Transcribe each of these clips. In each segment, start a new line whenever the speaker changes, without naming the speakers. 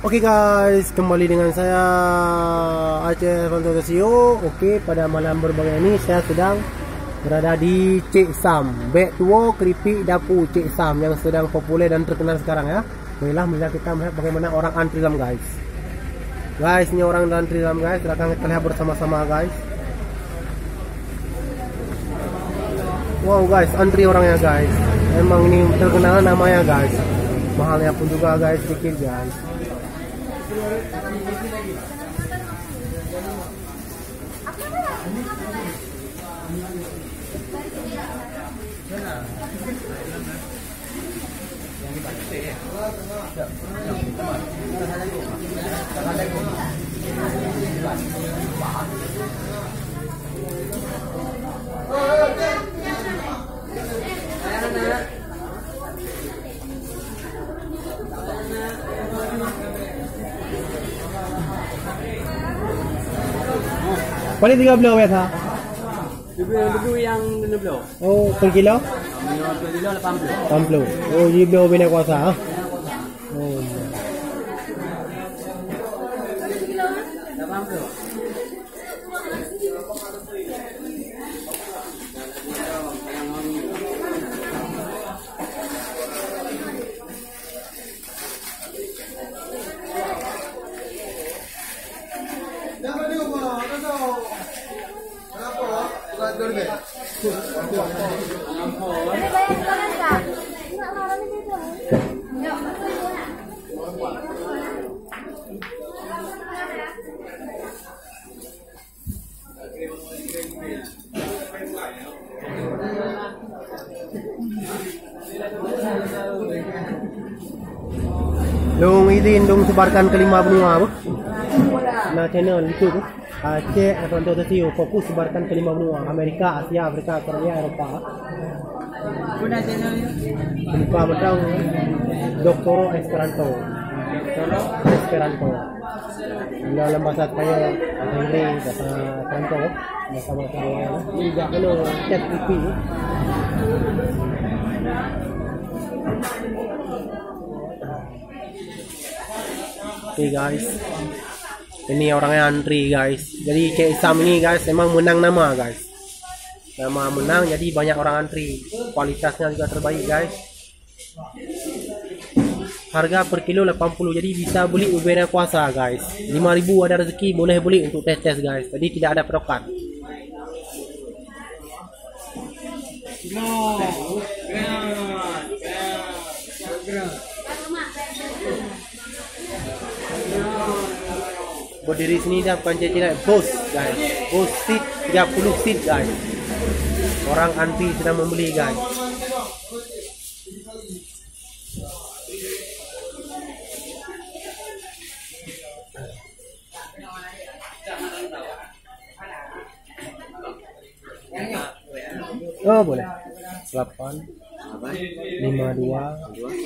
Oke guys, kembali dengan saya Aceh Fantosio. Oke, pada malam berbahagia ini saya sedang berada di Cik Sam, Bek Tua Keripik Dapur Cik Sam yang sedang populer dan terkenal sekarang ya. Marilah kita melihat bagaimana orang antri dalam guys. Guys, ini orang antri dalam guys. Silakan kita lihat bersama-sama guys. Wow guys, antri orangnya guys. Emang ini terkenal namanya guys. Mahalnya pun juga guys, sedikit guys. Paling 30 biasa.
Dulu yang 60.
Oh, per kilo?
Per kilo 80.
80. Oh, jadi beliau bina kuasa. Ha? Oh.
80.
Dong izin dong sebarkan kelima benua apa? Nah channel YouTube Aceh Fantosio fokus sebarkan kelima benua Amerika, Asia, Afrika, Australia, Eropa.
Sudah channelnya.
Lupa betul. Doktoro Esperanto. Esperanto. Dalam bahasa Spanyol, bahasa Inggris, bahasa Esperanto, bahasa lain. Juga kalau chat TV. Oke guys, ini orangnya antri guys. Jadi Cik Sam ini guys emang menang nama guys. Nama menang jadi banyak orang antri. Kualitasnya juga terbaik guys. Harga per kilo 80, jadi bisa beli ubena kuasa guys. 5.000 ada rezeki boleh beli untuk tes guys. Jadi tidak ada perokan. Berdiri sini dah bukan cecil bos guys. Bos seat 30 seat guys. Orang antri sedang membeli guys. Oh boleh. 8 52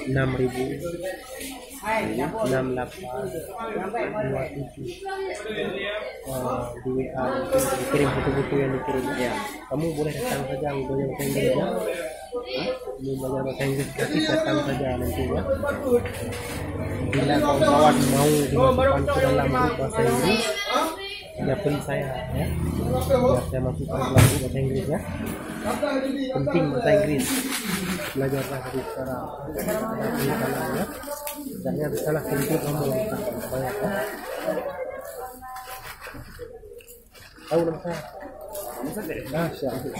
6.000 68 27 di WA dikirim foto-foto yang dikirim ya. Kamu boleh datang saja belajar bahasa Inggris ya. Kamu belajar bahasa Inggris gratis datang saja nanti ya. Bila kawan-kawan mau dimasukkan ke dalam grup bahasa Inggris ya beri saya ya. Biar saya masukkan ke dalam grup bahasa Inggris ya. Penting bahasa Inggris, belajar bahasa secara ya. Tidaknya bisalah penting kamu banyak ya. Tahu nama saya? Masya Allah.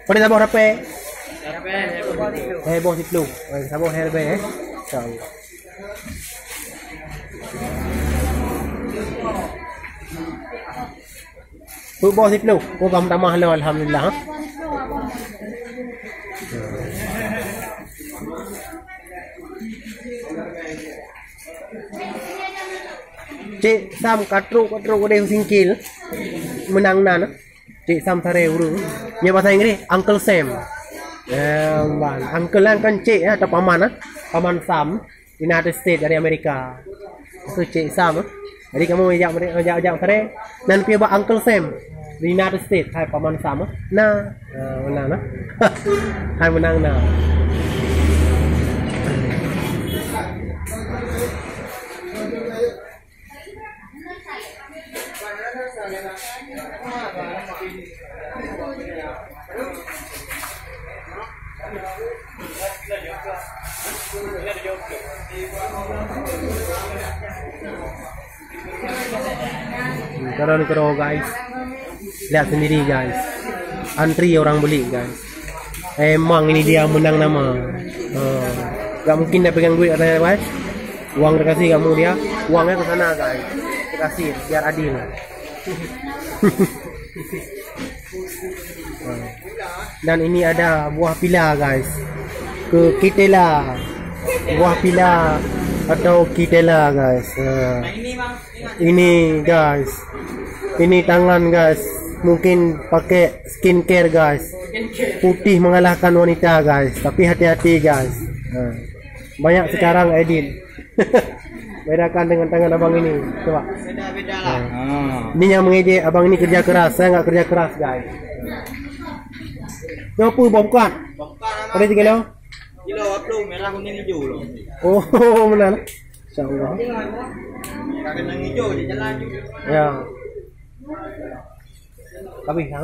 Pada sabor apa? Heboh itu. Sabor herbe ya. Insyaallah. Bu bos itu, program tamah lo alhamdulillah. Cik Sam katruk ada singkil menang nan. Cik Sam sare uru. Nya bahasa Inggris Uncle Sam. Uncle kan cik ya atau paman paman Sam United States dari Amerika. Itu Cik Sam. Jadi kamu ajak sare dan pia Uncle Sam. di United States ให้ประมาณ3มั้งน่ามันน่านะ ให้มันนั่งน่า Kero guys, lihat sendiri guys, antri orang beli guys. Emang ini dia menang nama. Gak mungkin dia pegang duit ada guys. Uang dikasih kamu dia, uangnya ke sana guys. Dikasih biar adil. Dan ini ada buah pila guys. Ke Kitela. Buah pila atau Kitela guys. Ini guys. Ini tangan guys. Mungkin pakai skincare guys. Putih mengalahkan wanita guys. Tapi hati-hati guys. Banyak sekarang edit. Bedakan dengan tangan abang ini. Coba.
Beda-beda lah.
Ini yang mengejek abang ini kerja keras. Saya nggak kerja keras guys. Apa bukan? Ada 3 kilo?
Kilo apa merah kuning hijau loh.
Oh, benar. Insyaallah.
Merah kuning hijau dia jalan juga.
Ya. Tapi ha?